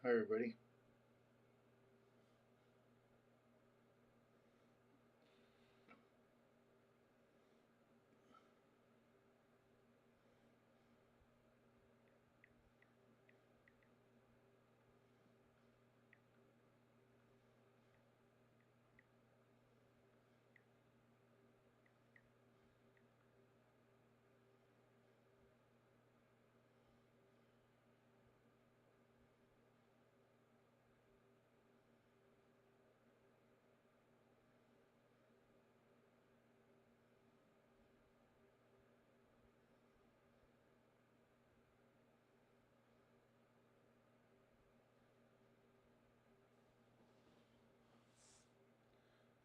Hi everybody.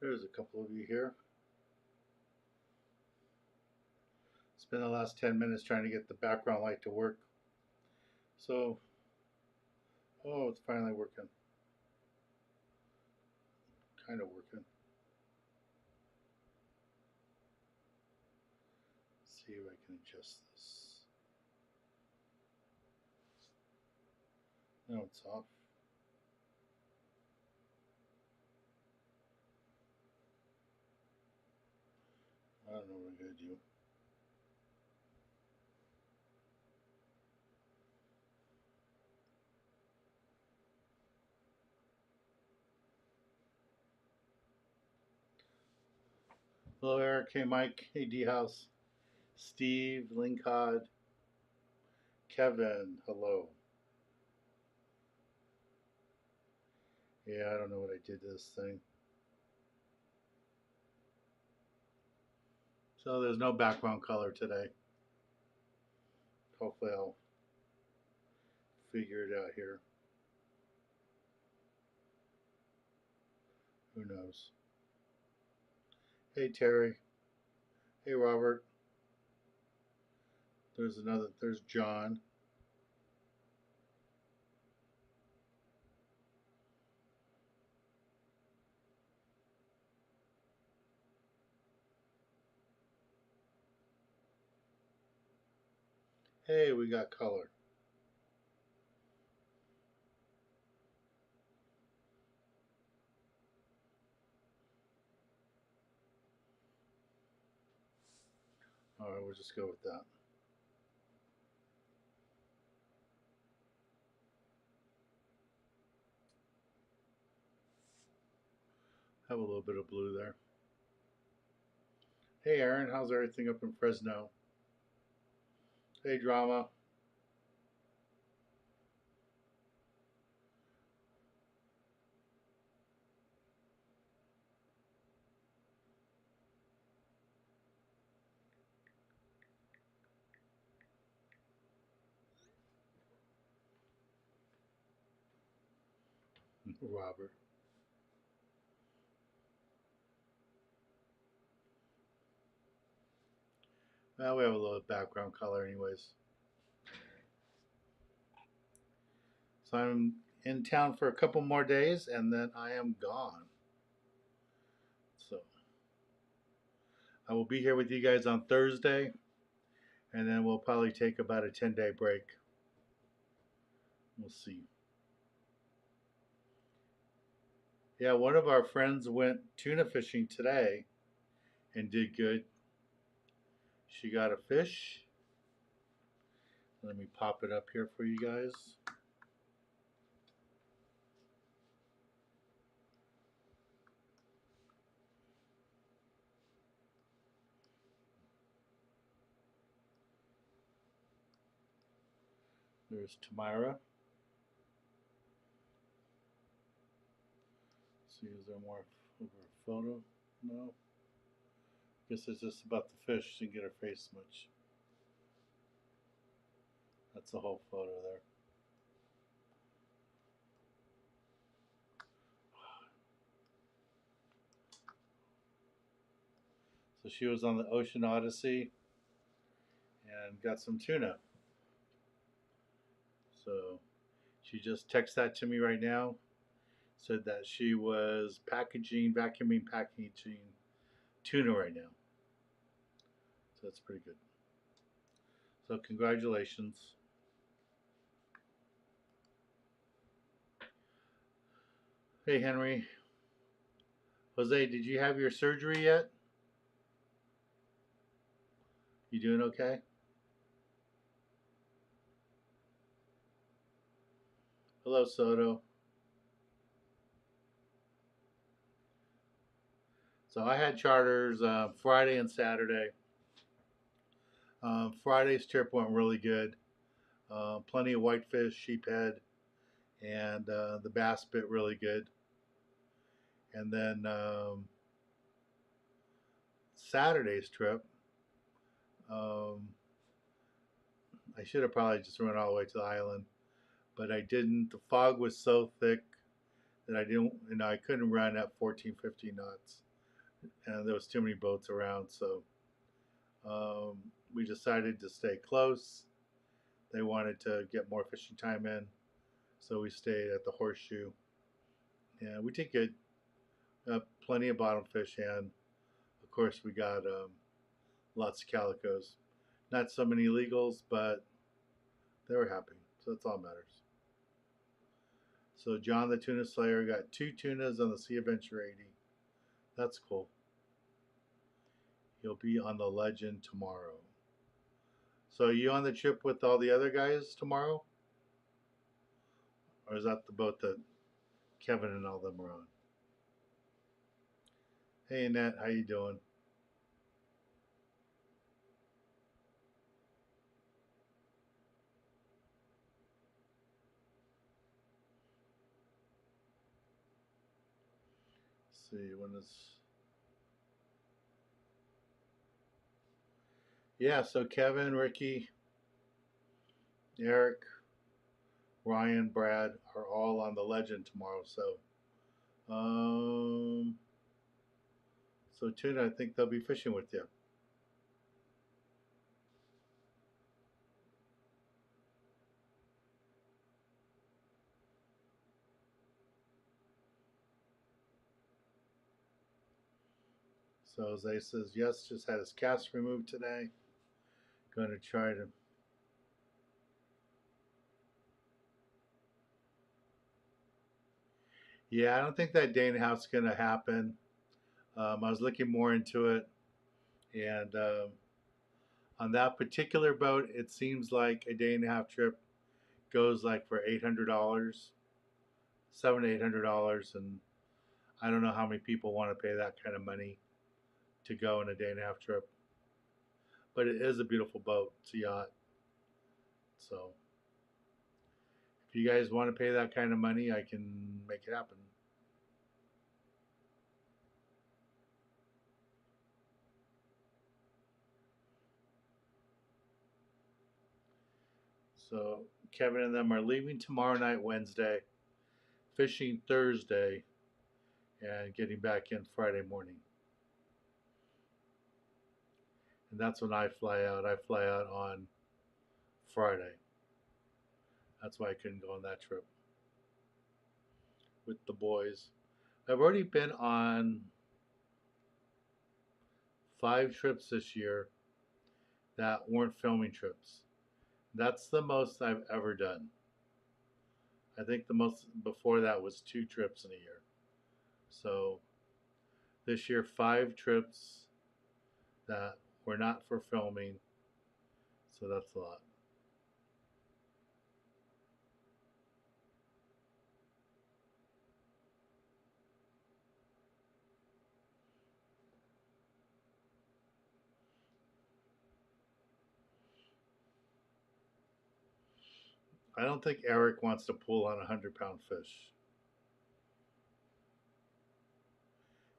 There's a couple of you here. Spent the last 10 minutes trying to get the background light to work. So, oh, it's finally working. Kind of working. Let's see if I can adjust this. No, it's off. I don't know what I'm going to do. Hello, Eric. Hey, Mike. Hey, D House. Steve, Lincod, Kevin. Hello. Yeah, I don't know what I did to this thing. So there's no background color today. Hopefully I'll figure it out here. Who knows? Hey, Terry. Hey, Robert. There's John. Hey, we got color. All right, we'll just go with that. Have a little bit of blue there. Hey, Aaron, how's everything up in Fresno? Hey, Drama. Robert. Well, we have a little background color, anyways. So I'm in town for a couple more days, and then I am gone. So I will be here with you guys on Thursday, and then we'll probably take about a 10-day break. We'll see. Yeah, one of our friends went tuna fishing today and did good. She got a fish. Let me pop it up here for you guys. There's Tamira. See, is there more of her photo? No. Guess it's just about the fish. She didn't get her face much. That's the whole photo there. So she was on the Ocean Odyssey and got some tuna. So she just texted that to me right now. Said that she was vacuuming packaging tuna right now. So that's pretty good. So congratulations. Hey, Henry. Jose, did you have your surgery yet? You doing okay? Hello, Soto. So I had charters Friday and Saturday. Friday's trip went really good. Plenty of whitefish, sheephead, and the bass bit really good. And then Saturday's trip, um, I should have probably just run all the way to the island, but I didn't. The fog was so thick that I didn't, I couldn't run at 14, 15 knots, and there was too many boats around. So um, we decided to stay close. They wanted to get more fishing time in, so we stayed at the Horseshoe, and we did good. Plenty of bottom fish, and of course we got lots of calicos. Not so many illegals, but they were happy, so that's all that matters. So John the Tuna Slayer got 2 tunas on the Sea Adventure 80. That's cool. He'll be on the Legend tomorrow. So are you on the trip with all the other guys tomorrow? Or is that the boat that Kevin and all them are on? Hey Annette, how you doing? Let's see, when is... Yeah, so Kevin, Ricky, Eric, Ryan, Brad are all on the Legend tomorrow. Um, so Tuna, I think they'll be fishing with you. So Jose says yes, just had his cast removed today. Going to try to... Yeah, I don't think that day and a half is going to happen. I was looking more into it, and on that particular boat, it seems like a day and a half trip goes like for $800, $700 to $800, and I don't know how many people want to pay that kind of money to go on a day and a half trip. But it is a beautiful boat. It's a yacht. So if you guys want to pay that kind of money, I can make it happen. So Kevin and them are leaving tomorrow night, Wednesday, fishing Thursday, and getting back in Friday morning. And that's when I fly out. I fly out on Friday. That's why I couldn't go on that trip with the boys. I've already been on 5 trips this year that weren't filming trips. That's the most I've ever done. I think the most before that was 2 trips in a year. So this year, 5 trips that were not for filming. So that's a lot. I don't think Eric wants to pull on a 100-pound fish.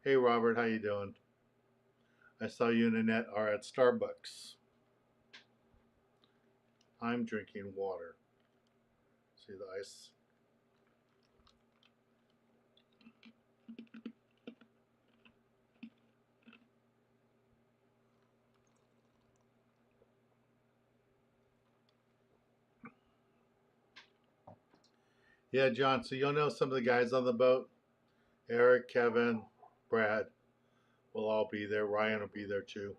Hey Robert, how you doing? I saw you and Annette are at Starbucks. I'm drinking water. See the ice? Yeah, John, so you'll know some of the guys on the boat. Eric, Kevin, Brad will all be there. Ryan will be there too.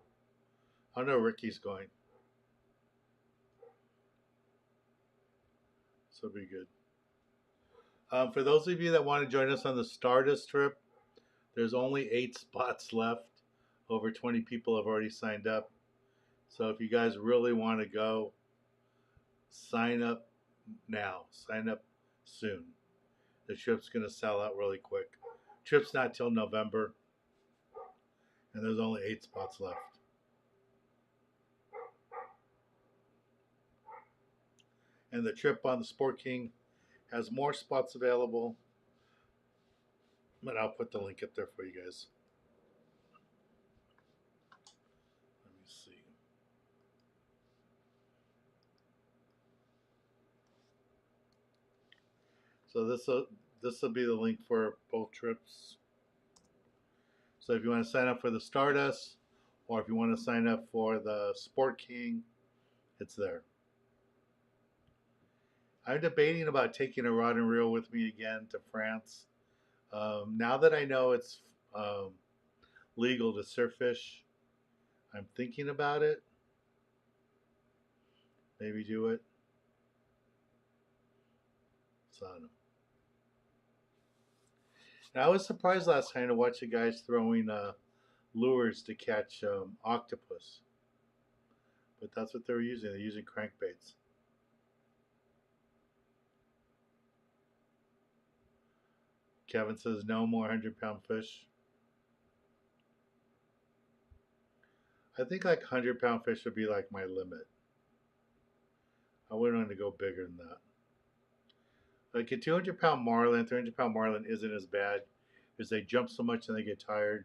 I know Ricky's going. So it'll be good. For those of you that want to join us on the Stardust trip, there's only 8 spots left. Over 20 people have already signed up. So if you guys really want to go, sign up now. Sign up soon. The trip's going to sell out really quick. Trip's not till November, and there's only 8 spots left. And the trip on the Sport King has more spots available, but I'll put the link up there for you guys. Let me see. So this will be the link for both trips. So if you want to sign up for the Stardust, or if you want to sign up for the Sport King, it's there. I'm debating about taking a rod and reel with me again to France. Now that I know it's legal to surf fish, I'm thinking about it. Maybe do it. So I don't know. And I was surprised last time to watch the guys throwing lures to catch octopus. But that's what they were using. They're using crankbaits. Kevin says no more 100-pound fish. I think like 100-pound fish would be like my limit. I wouldn't want to go bigger than that. Like a 200-pound marlin, 300-pound marlin isn't as bad because they jump so much and they get tired.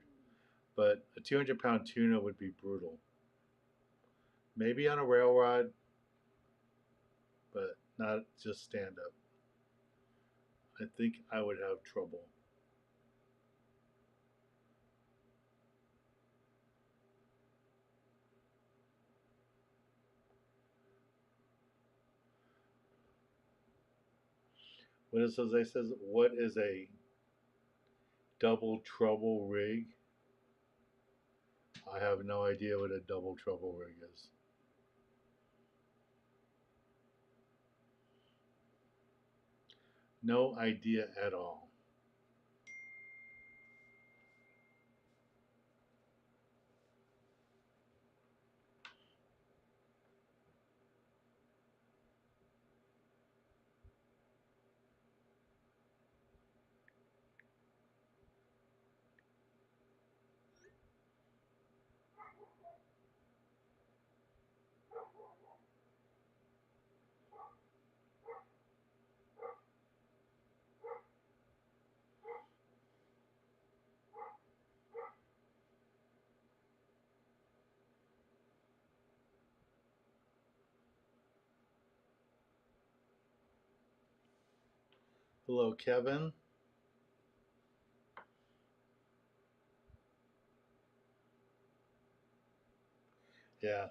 But a 200-pound tuna would be brutal. Maybe on a rail rod, but not just stand up. I think I would have trouble. What does Jose says? What is a double trouble rig? I have no idea what a double trouble rig is. No idea at all. Hello, Kevin. Yeah,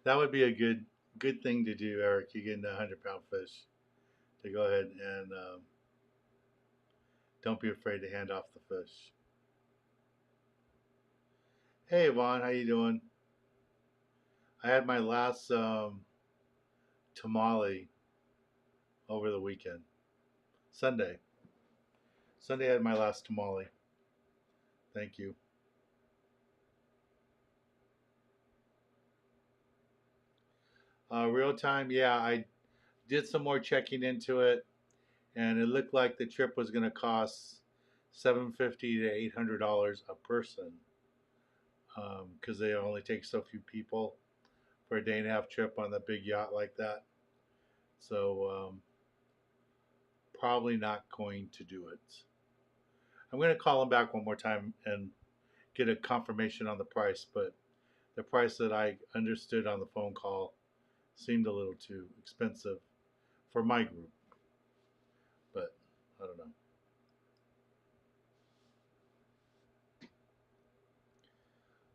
that would be a good thing to do, Eric. You get a 100-pound fish to go ahead and don't be afraid to hand off the fish. Hey, Yvonne, how you doing? I had my last tamale over the weekend. Sunday. Sunday I had my last tamale. Thank you. Real time, yeah, I did some more checking into it, and it looked like the trip was going to cost $750 to $800 a person, because they only take so few people for a day and a half trip on the big yacht like that. So probably not going to do it. I'm going to call them back one more time and get a confirmation on the price, but the price that I understood on the phone call seemed a little too expensive for my group. But I don't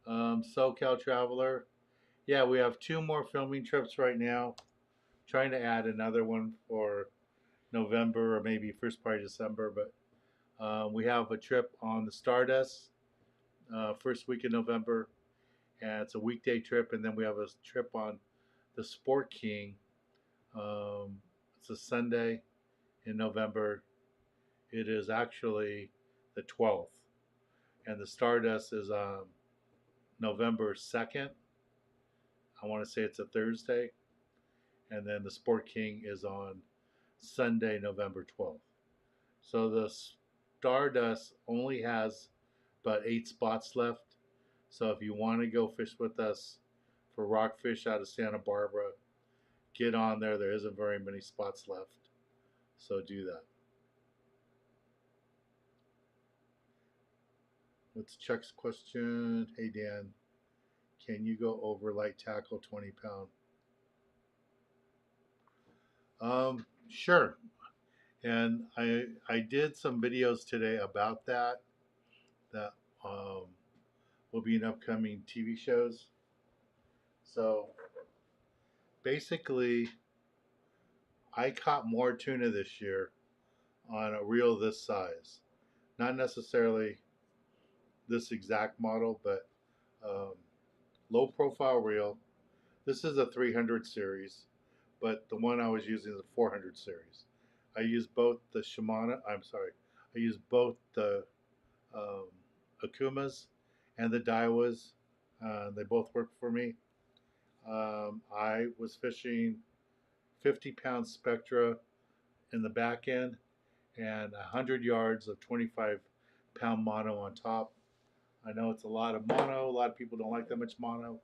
know. SoCal Traveler. Yeah, we have 2 more filming trips right now. Trying to add another one for November or maybe first part of December. But we have a trip on the Stardust first week in November, and it's a weekday trip. And then we have a trip on the Sport King. It's a Sunday in November, It is actually the 12th, and the Stardust is November 2nd. I want to say it's a Thursday, and then the Sport King is on Sunday, November 12th. So the Stardust only has about 8 spots left. So if you want to go fish with us for rockfish out of Santa Barbara, get on there. There isn't very many spots left. So do that. What's Chuck's question? Hey Dan, can you go over light tackle 20 pound? Sure. And I did some videos today about that um, will be in upcoming TV shows. So basically, I caught more tuna this year on a reel this size. Not necessarily this exact model, but um, low profile reel. This is a 300 series, but the one I was using is a 400 series. I use both the Shimano, I'm sorry, I use both the um, Akumas and the Daiwas. They both work for me. I was fishing 50-pound Spectra in the back end and 100 yards of 25-pound mono on top. I know it's a lot of mono. A lot of people don't like that much mono.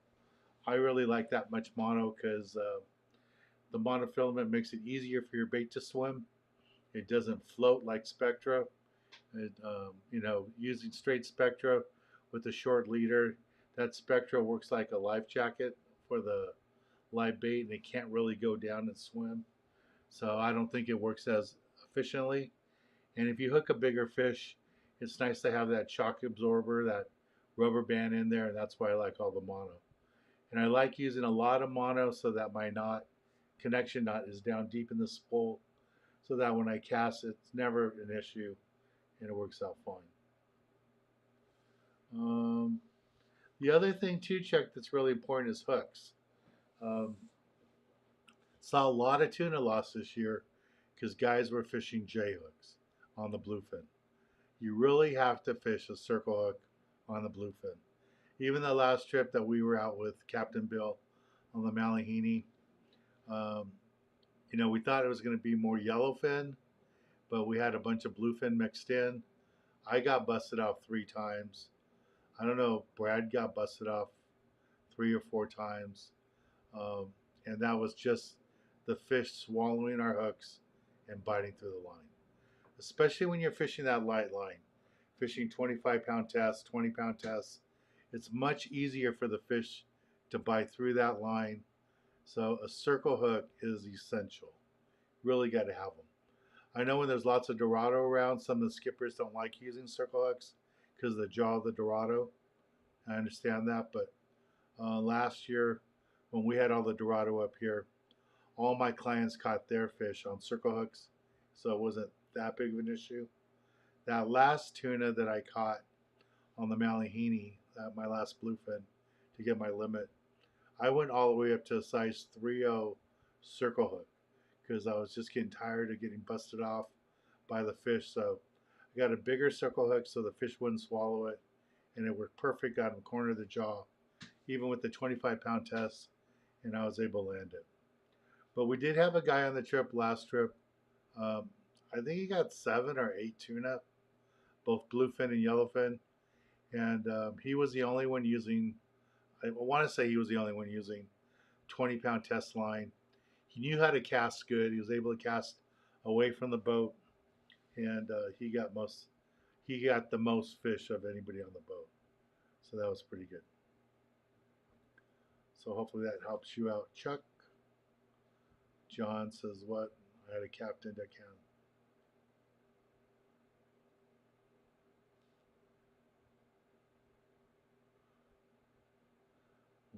I really like that much mono because the monofilament makes it easier for your bait to swim. It doesn't float like Spectra. Using straight Spectra with a short leader, that Spectra works like a life jacket for the live bait, and it can't really go down and swim. So I don't think it works as efficiently. And if you hook a bigger fish, it's nice to have that shock absorber, that rubber band in there, and that's why I like all the mono. And I like using a lot of mono so that my connection knot is down deep in the spool, so that when I cast, it's never an issue and it works out fine. The other thing too, Chuck, that's really important is hooks. Um, saw a lot of tuna loss this year because guys were fishing J hooks on the bluefin. You really have to fish a circle hook on the bluefin. Even the last trip that we were out with Captain Bill on the Malahini, um, we thought it was going to be more yellowfin, but we had a bunch of bluefin mixed in. I got busted off 3 times. I don't know, Brad got busted off 3 or 4 times. Um, and that was just the fish swallowing our hooks and biting through the line. Especially when you're fishing that light line, fishing 25-pound tests, 20-pound tests, it's much easier for the fish to bite through that line. So a circle hook is essential. Really got to have them. I know when there's lots of Dorado around, some of the skippers don't like using circle hooks because of the jaw of the Dorado. I understand that, but last year when we had all the Dorado up here, all my clients caught their fish on circle hooks, so it wasn't that big of an issue. That last tuna that I caught on the Malahini, my last bluefin, to get my limit, I went all the way up to a size 3.0 circle hook because I was just getting tired of getting busted off by the fish. So I got a bigger circle hook so the fish wouldn't swallow it, and it worked perfect out in the corner of the jaw, even with the 25-pound test, and I was able to land it. But we did have a guy on the trip last trip. I think he got 7 or 8 tuna, both bluefin and yellowfin, and he was the only one using, I want to say he was the only one using 20-pound test line. He knew how to cast good. He was able to cast away from the boat, and he got the most fish of anybody on the boat. So that was pretty good. So hopefully that helps you out, Chuck. John says, what? I had a captain that can.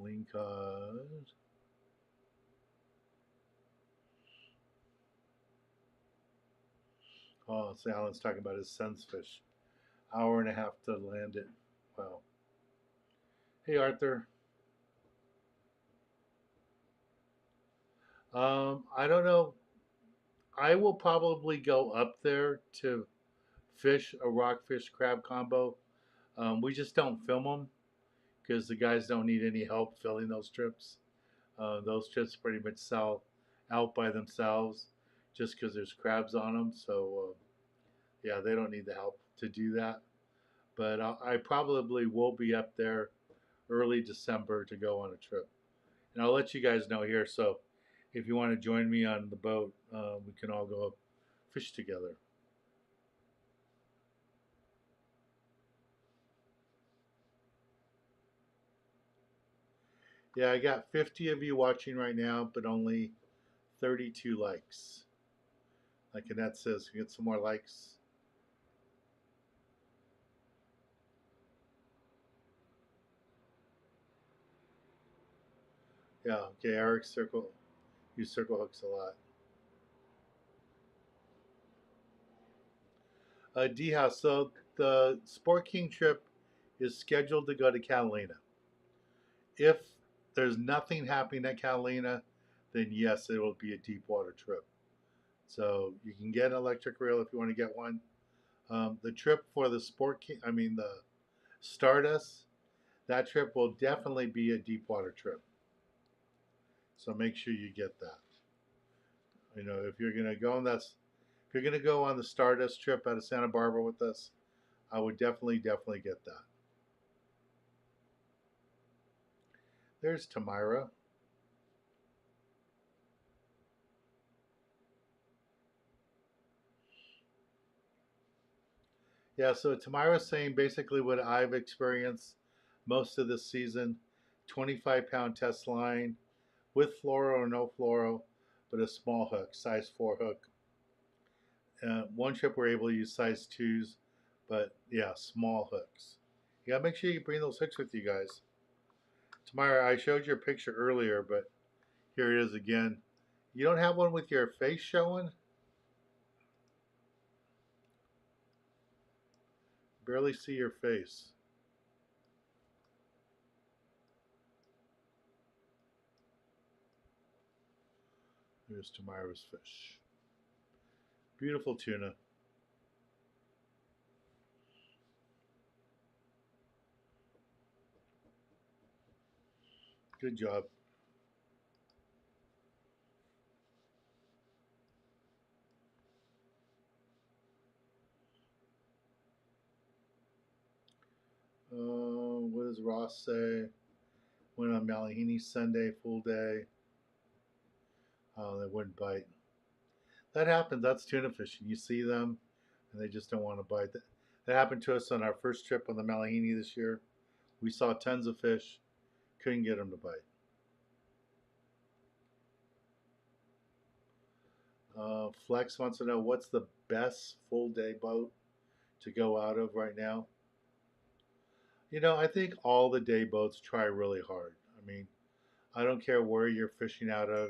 Lean cod. Oh, so Alan's talking about his son's fish. Hour and a half to land it. Wow. Hey, Arthur. I don't know. I will probably go up there to fish a rockfish crab combo. We just don't film them because the guys don't need any help filling those trips. Those trips pretty much sell out by themselves just because there's crabs on them. So yeah, they don't need the help to do that. But I probably will be up there early December to go on a trip, and I'll let you guys know here. So if you want to join me on the boat, we can all go fish together. Yeah, I got 50 of you watching right now, but only 32 likes. Like Annette says, we get some more likes. Yeah, okay, Eric use circle hooks a lot. D House, so the Sport King trip is scheduled to go to Catalina. If there's nothing happening at Catalina, then yes, it will be a deep water trip. So you can get an electric reel if you want to get one. The trip for the Sport King, I mean the Stardust, that trip will definitely be a deep water trip. So make sure you get that. You know, if you're gonna go on if you're gonna go on the Stardust trip out of Santa Barbara with us, I would definitely get that. There's Tamira. Yeah, so Tamira's saying basically what I've experienced most of this season: 25-pound test line with fluoro or no fluoro, but a small hook, size 4 hook. One trip we're able to use size 2s, but yeah, small hooks. You gotta make sure you bring those hooks with you guys. Tamara, I showed your picture earlier, but here it is again. You don't have one with your face showing? Barely see your face. Here's Tamara's fish. Beautiful tuna. Good job. What does Ross say? Went on Malahini Sunday, full day. Oh, they wouldn't bite. That happens. That's tuna fishing. You see them, and they just don't want to bite. That happened to us on our first trip on the Malahini this year. We saw tons of fish, couldn't get them to bite. Flex wants to know what's the best full day boat to go out of right now. You know, I think all the day boats try really hard. I mean, I don't care where you're fishing out of.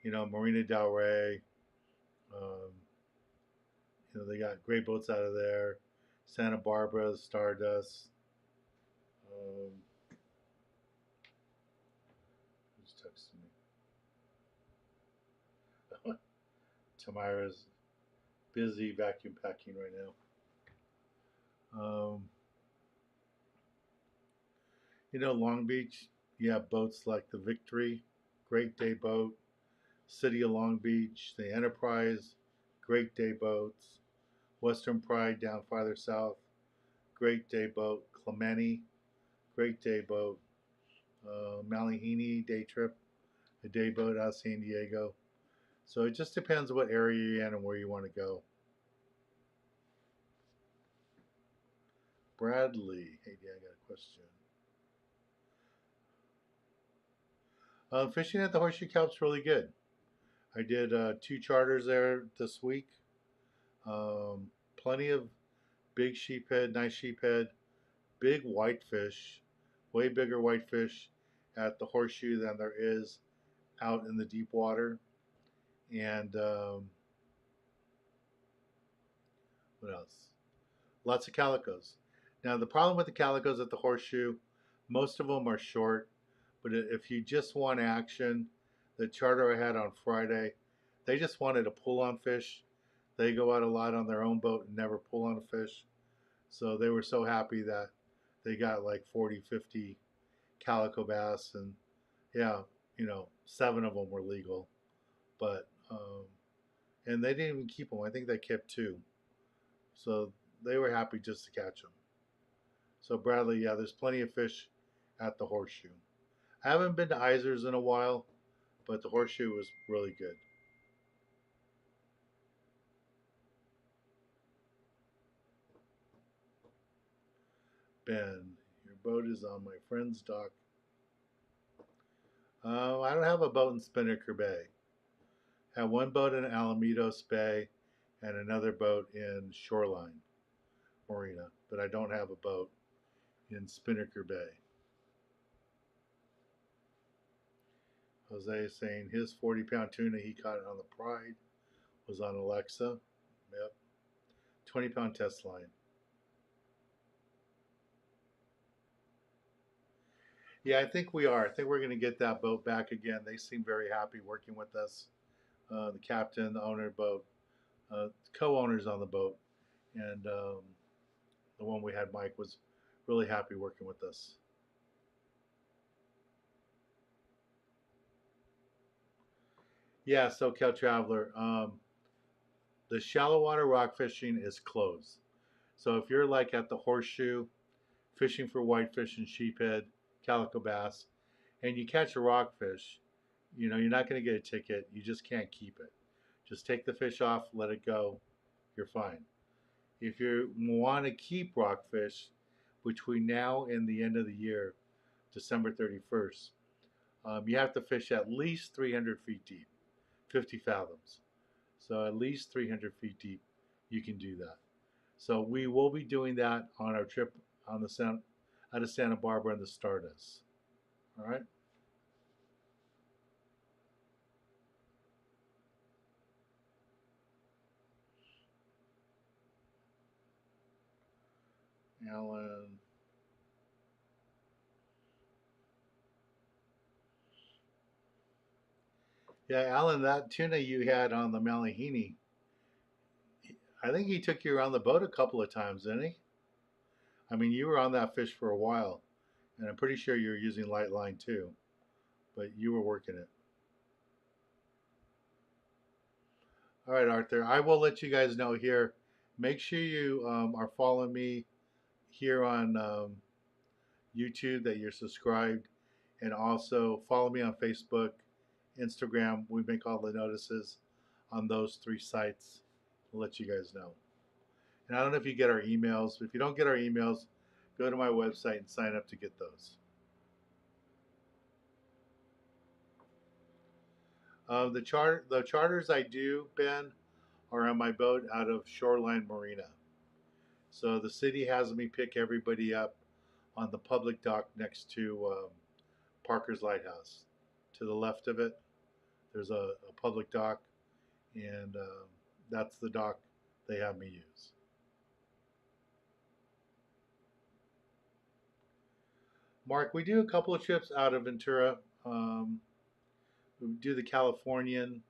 You know, Marina Del Rey. Um, you know, they got great boats out of there. Santa Barbara, Stardust. Um, who's texting me? Tamara's busy vacuum packing right now. You know, Long Beach, you have boats like the Victory, great day boat. City of Long Beach, the Enterprise, great day boats. Western Pride down farther south, great day boat. Clemente, great day boat. Malahini day trip, a day boat out of San Diego. So it just depends what area you're in and where you want to go. Bradley, hey, yeah, I got a question. Fishing at the Horseshoe Kelp's really good. I did 2 charters there this week. Plenty of big sheephead, nice sheephead, big whitefish, way bigger whitefish at the Horseshoe than there is out in the deep water. And what else? Lots of calicos. Now, the problem with the calicos at the Horseshoe, most of them are short, but if you just want action, the charter I had on Friday, they just wanted a pull on fish. They go out a lot on their own boat and never pull on a fish. So they were so happy that they got like 40, 50 calico bass, and yeah, 7 of them were legal, but and they didn't even keep them. I think they kept 2, so they were happy just to catch them. So Bradley, yeah, there's plenty of fish at the Horseshoe. I haven't been to Iser's in a while, but the Horseshoe was really good. Ben, your boat is on my friend's dock. I don't have a boat in Spinnaker Bay. I have one boat in Alamitos Bay and another boat in Shoreline Marina, but I don't have a boat in Spinnaker Bay. Jose is saying his 40-pound tuna he caught on the Pride was on Alexa. Yep. 20-pound test line. Yeah, I think we are. I think we're going to get that boat back again. They seem very happy working with us. The captain, the owner of the boat, co-owners on the boat, and the one we had, Mike, was really happy working with us. Yeah, SoCal Traveler. The shallow water rock fishing is closed. So if you're like at the Horseshoe, fishing for whitefish and sheephead, calico bass, and you catch a rockfish, you're not going to get a ticket. You just can't keep it. Just take the fish off, let it go. You're fine. If you want to keep rockfish between now and the end of the year, December 31st, you have to fish at least 300 feet deep, 50 fathoms. So at least 300 feet deep, you can do that. So we will be doing that on our trip on the out of Santa Barbara and the Stardust. All right. Alan. Yeah, Alan, that tuna you had on the Malahini, I think he took you around the boat a couple of times, didn't he? I mean, you were on that fish for a while, and I'm pretty sure you were using light line too, but you were working it. All right, Arthur, I will let you guys know here. Make sure you are following me here on YouTube, that you're subscribed, and also follow me on Facebook, Instagram. We make all the notices on those 3 sites. We'll let you guys know. And I don't know if you get our emails. If you don't get our emails, go to my website and sign up to get those. The charters I do, Ben, are on my boat out of Shoreline Marina. So the city has me pick everybody up on the public dock next to Parker's Lighthouse. To the left of it, there's a public dock, and that's the dock they have me use. Mark, we do a couple of trips out of Ventura. We do the Californian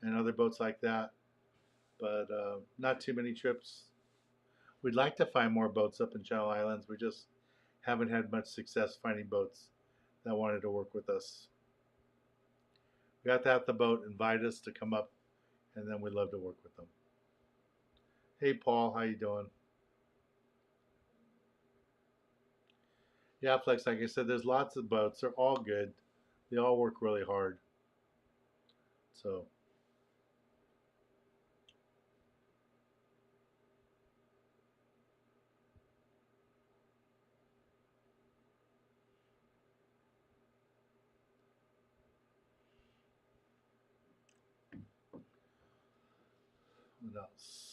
and other boats like that, but not too many trips. We'd like to find more boats up in Channel Islands. We just haven't had much success finding boats that wanted to work with us. We have to have the boat invite us to come up, and then we'd love to work with them. Hey, Paul, how you doing? Yeah, Flex, like I said, there's lots of boats. They're all good. They all work really hard. So, what else?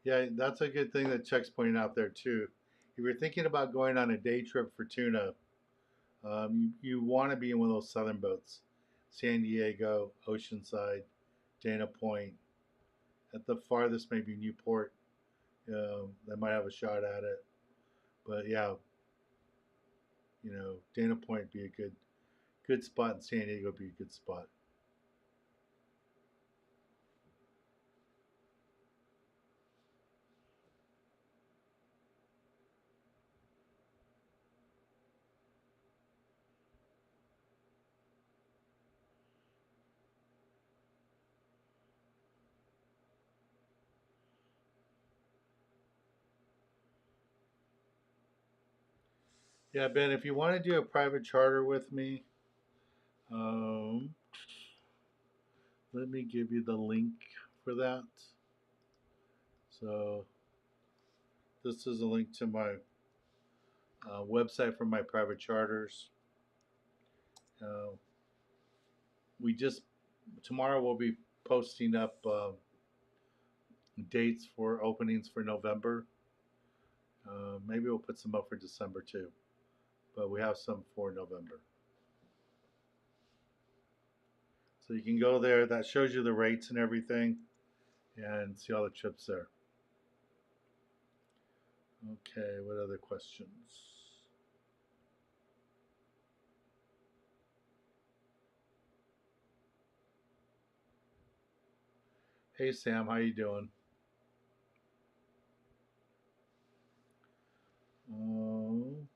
Yeah, that's a good thing that Chuck's pointing out there too. If you're thinking about going on a day trip for tuna, you want to be in one of those southern boats, San Diego, Oceanside, Dana Point. At the farthest, maybe Newport. They might have a shot at it. But yeah, you know, Dana Point would be a good spot, and San Diego would be a good spot. Yeah, Ben, if you want to do a private charter with me, um, let me give you the link for that. So this is a link to my website for my private charters. Uh, we just tomorrow we'll be posting up dates for openings for November. Maybe we'll put some up for December too, but we have some for November. So you can go there. That shows you the rates and everything, and see all the trips there. Okay, what other questions? Hey Sam, how you doing? Um,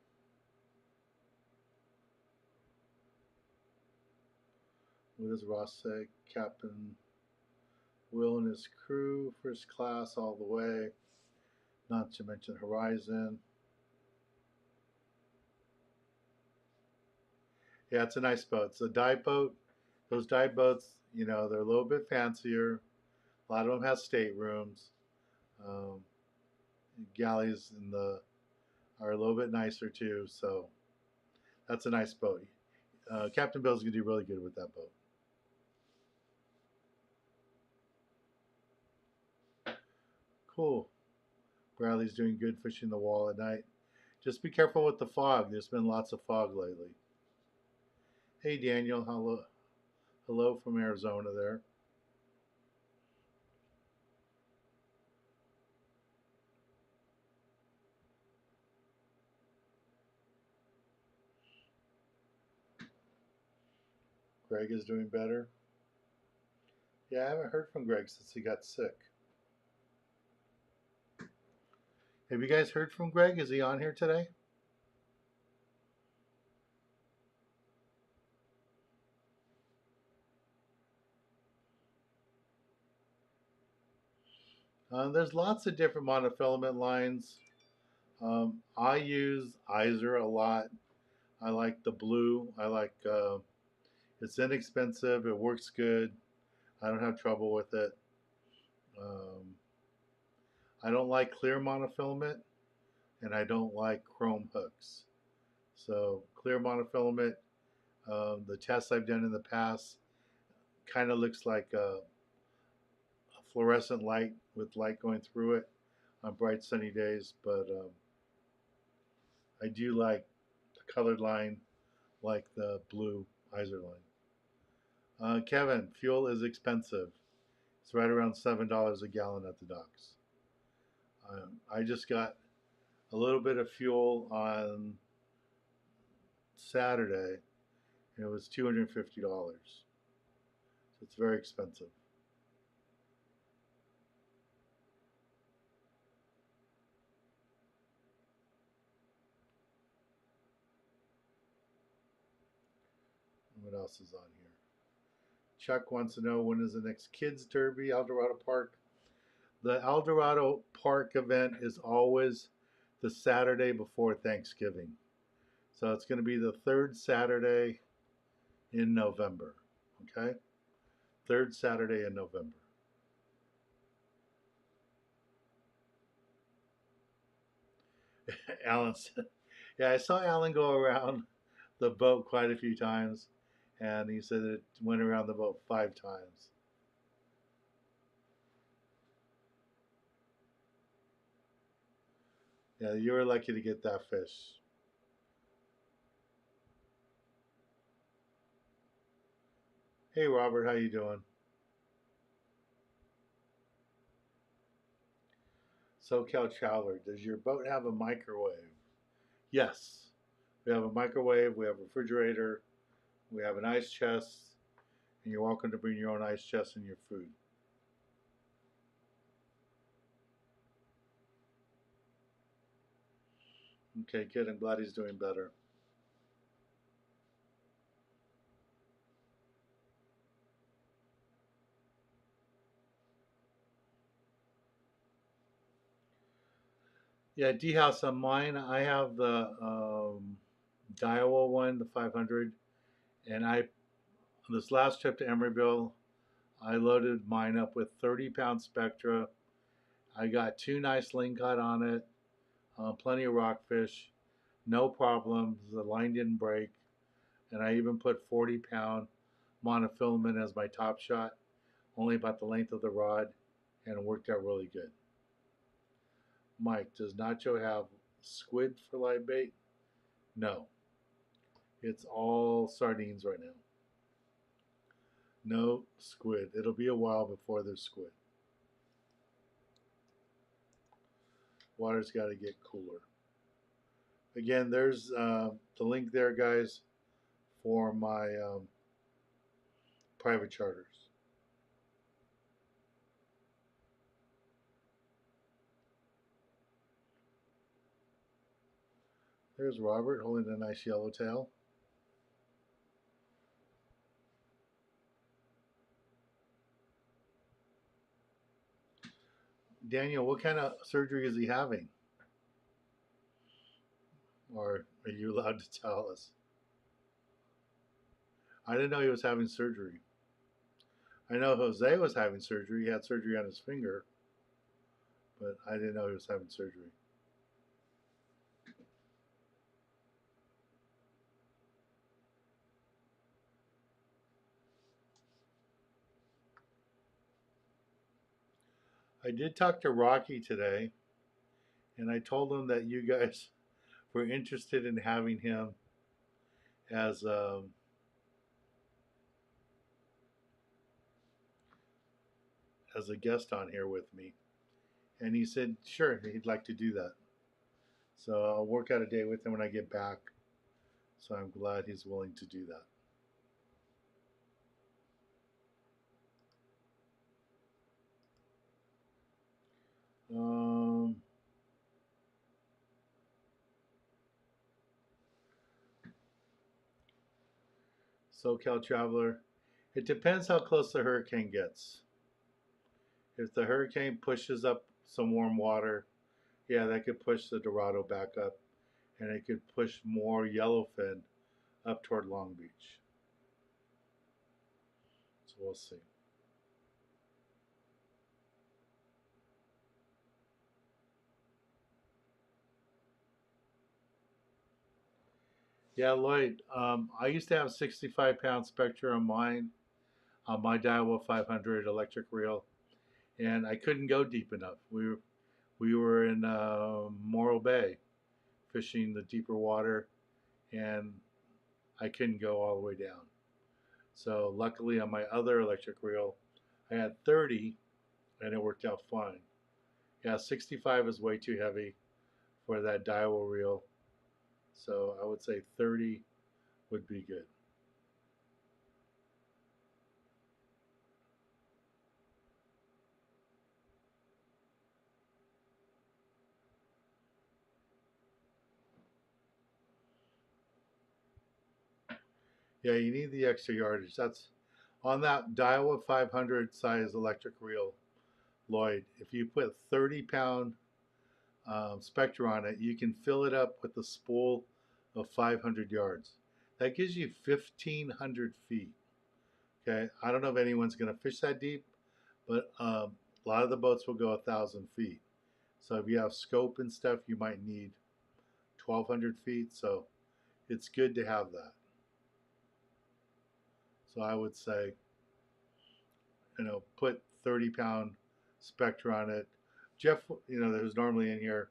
what does Ross say? Captain Will and his crew, first class all the way. Not to mention Horizon. Yeah, it's a nice boat. It's a dive boat. Those dive boats, you know, they're a little bit fancier. A lot of them have staterooms. Um, galleys in the are a little bit nicer too. So that's a nice boat. Captain Bill's gonna do really good with that boat. Cool. Bradley's doing good fishing the wall at night. Just be careful with the fog. There's been lots of fog lately. Hey Daniel, hello from Arizona there. Greg is doing better. Yeah, I haven't heard from Greg since he got sick. Have you guys heard from Greg? Is he on here today? There's lots of different monofilament lines. I use Iser a lot. I like the blue. I like it's inexpensive. It works good. I don't have trouble with it. Um, I don't like clear monofilament, and I don't like chrome hooks. So clear monofilament, the tests I've done in the past, kind of looks like a fluorescent light with light going through it on bright sunny days. But I do like the colored line, like the blue Iser line. Kevin, fuel is expensive. It's right around $7 a gallon at the docks. I just got a little bit of fuel on Saturday, and it was $250. So it's very expensive. What else is on here? Chuck wants to know, when is the next Kids Derby, Eldorado Park? The Eldorado Park event is always the Saturday before Thanksgiving. So it's going to be the third Saturday in November. Okay? Third Saturday in November. Alan said, yeah, I saw Alan go around the boat quite a few times, and he said it went around the boat 5 times. Yeah, you were lucky to get that fish. Hey, Robert, how you doing? SoCal Traveler, does your boat have a microwave? Yes, we have a microwave, we have a refrigerator, we have an ice chest, and you're welcome to bring your own ice chest and your food. Okay, good. I'm glad he's doing better. Yeah, D House on mine. I have the Daiwa one, the 500, and I this last trip to Emeryville, I loaded mine up with 30-pound Spectra. I got two nice lingcod on it, plenty of rockfish, no problems. The line didn't break, and I even put 40-pound monofilament as my top shot, only about the length of the rod, and it worked out really good. Mike, does Nacho have squid for live bait? No, it's all sardines right now. No squid. It'll be a while before there's squid. Water's got to get cooler. Again, there's the link there, guys, for my private charters. There's Robert holding a nice yellowtail. Daniel, what kind of surgery is he having? Or are you allowed to tell us? I didn't know he was having surgery. I know Jose was having surgery. He had surgery on his finger, but I didn't know he was having surgery. I did talk to Rocky today, and I told him that you guys were interested in having him as as a guest on here with me, and he said sure he'd like to do that. So I'll work out a day with him when I get back. So I'm glad he's willing to do that. Um, SoCal Traveler. It depends how close the hurricane gets. If the hurricane pushes up some warm water, yeah, that could push the Dorado back up, and it could push more yellowfin up toward Long Beach. So we'll see. Yeah, Lloyd. I used to have 65-pound Spectra on mine, on my Daiwa 500 electric reel, and I couldn't go deep enough. We were in Morro Bay fishing the deeper water, and I couldn't go all the way down. So luckily on my other electric reel, I had 30, and it worked out fine. Yeah, 65 is way too heavy for that Daiwa reel, so I would say 30 would be good. Yeah, you need the extra yardage. That's on that Daiwa 500 size electric reel, Lloyd. If you put 30-pound Spectra on it, you can fill it up with a spool of 500 yards. That gives you 1,500 feet. Okay, I don't know if anyone's going to fish that deep, but a lot of the boats will go 1,000 feet. So if you have scope and stuff, you might need 1,200 feet. So it's good to have that. So I would say, put 30-pound Spectra on it. Jeff, that was normally in here,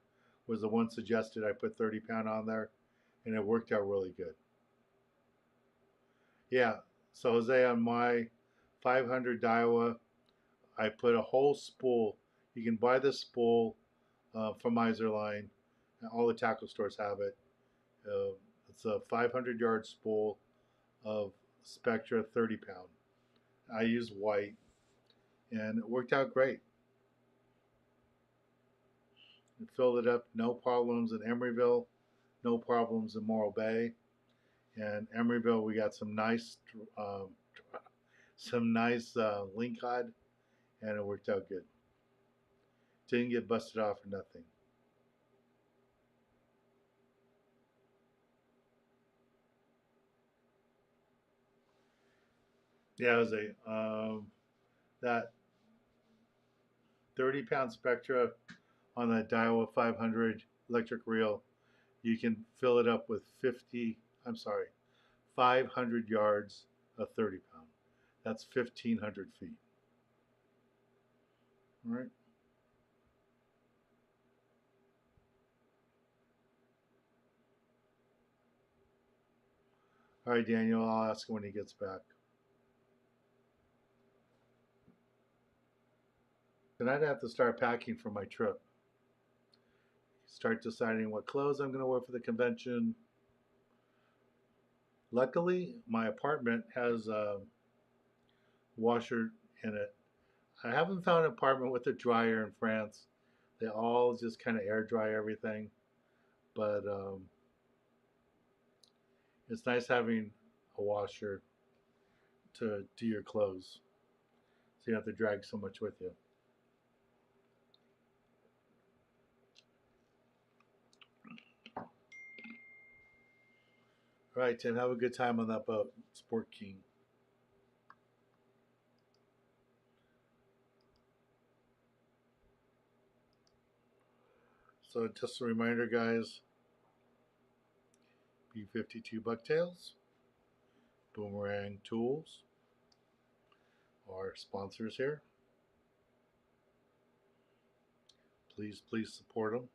was the one suggested I put 30-pound on there, and it worked out really good. Yeah. So Jose, on my 500 Daiwa, I put a whole spool. You can buy this spool from Miserline. All the tackle stores have it. Uh, it's a 500-yard spool of Spectra 30 pound. I used white, and it worked out great. It filled it up, no problems in Emeryville, no problems in Morro Bay. And Emeryville, we got um, some nice lingcod, and it worked out good. Didn't get busted off or nothing. Yeah, it was that 30-pound Spectra on that Daiwa 500 electric reel. You can fill it up with 500 yards of 30 pound. That's 1,500 feet. All right. All right, Daniel. I'll ask him when he gets back. Tonight I have to start packing for my trip. Start deciding what clothes I'm going to wear for the convention. Luckily, my apartment has a washer in it. I haven't found an apartment with a dryer in France. They all just kind of air dry everything, but it's nice having a washer to do your clothes, so you don't have to drag so much with you. All right, Tim, have a good time on that boat, Sport King. So just a reminder, guys, B52 Bucktails, Boomerang Tools, our sponsors here. Please support them.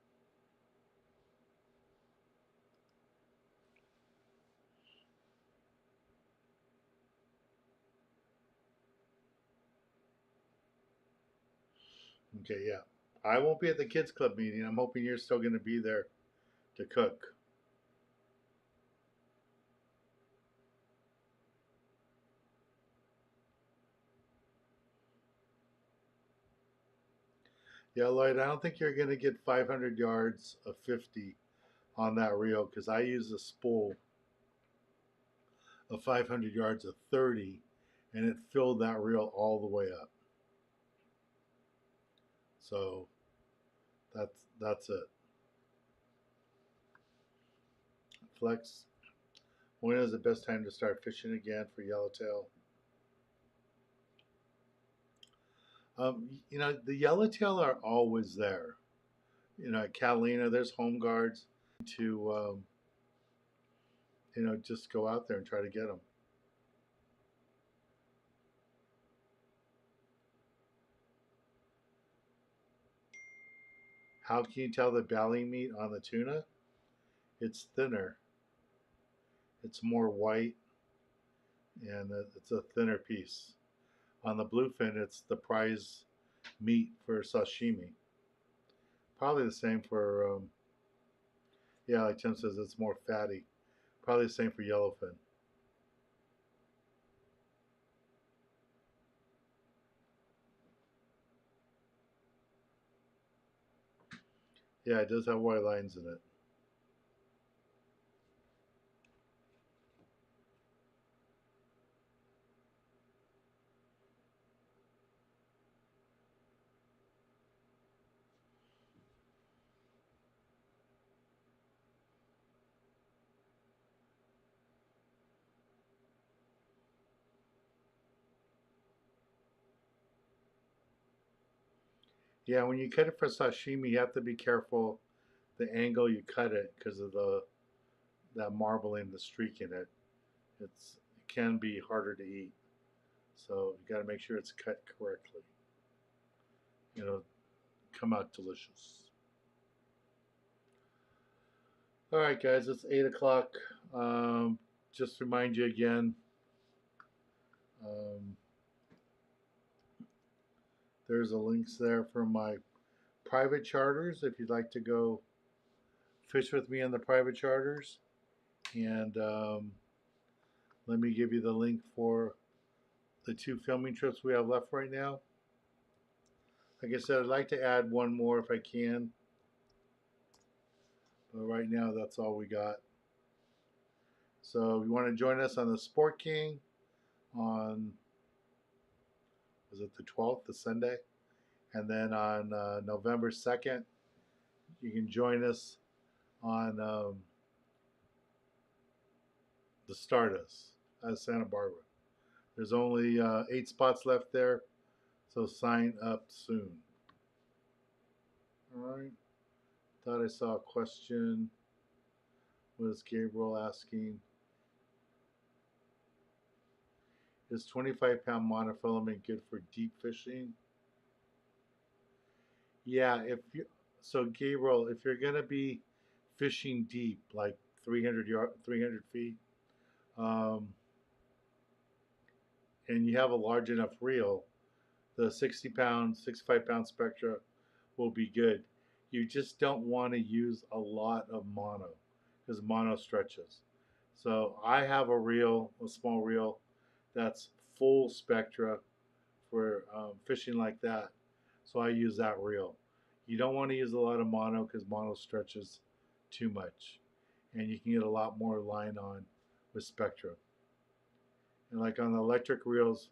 Okay, yeah. I won't be at the kids club meeting. I'm hoping you're still going to be there to cook. Yeah, Lloyd, I don't think you're going to get 500 yards of 50 on that reel because I use a spool of 500 yards of 30 and it filled that reel all the way up. So that's it. Flex, when is the best time to start fishing again for yellowtail? The yellowtail are always there. At Catalina, there's home guards to, just go out there and try to get them. How can you tell the belly meat on the tuna? It's thinner. It's more white, and it's a thinner piece. On the bluefin, it's the prize meat for sashimi. Probably the same for, yeah, like Tim says, it's more fatty. Probably the same for yellowfin. Yeah, it does have white lines in it. Yeah, when you cut it for sashimi, you have to be careful the angle you cut it because of that marbling, the streak in it. It can be harder to eat, so you got to make sure it's cut correctly. Come out delicious. All right, guys, it's 8 o'clock. Just remind you again. Um, there's a links there for my private charters if you'd like to go fish with me on the private charters. And let me give you the link for the 2 filming trips we have left right now. Like I said, I'd like to add one more if I can. But right now, that's all we got. So if you want to join us on the Sport King on, was it the 12th, the Sunday? And then on November 2nd, you can join us on the Stardust at Santa Barbara. There's only 8 spots left there, so sign up soon. All right. Thought I saw a question. What is Gabriel asking? Is 25-pound monofilament good for deep fishing? Yeah, so Gabriel, if you're gonna be fishing deep, like 300 feet, um, and you have a large enough reel, the 60-pound, 65-pound Spectra will be good. You just don't want to use a lot of mono because mono stretches. So I have a small reel that's full Spectra for fishing like that. So I use that reel. You don't want to use a lot of mono because mono stretches too much. And you can get a lot more line on with Spectra. And like on the electric reels,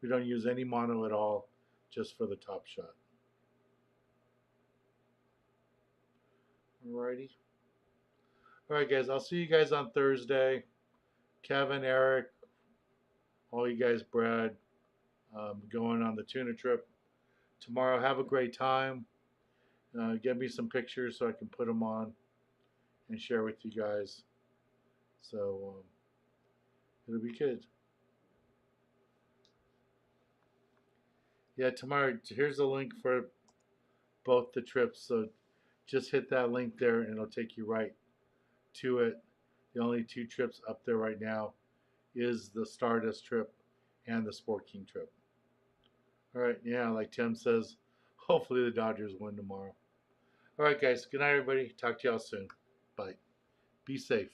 we don't use any mono at all, just for the top shot. Alrighty. Alright guys, I'll see you guys on Thursday. Kevin, Eric, all you guys, Brad, going on the tuna trip tomorrow. Have a great time. Get me some pictures so I can put them on and share with you guys. So it'll be good. Yeah, tomorrow, here's a link for both the trips. So just hit that link there and it'll take you right to it. The only 2 trips up there right now is the Stardust trip and the Sport King trip. All right, yeah, like Tim says, hopefully the Dodgers win tomorrow. All right, guys, good night, everybody. Talk to y'all soon. Bye. Be safe.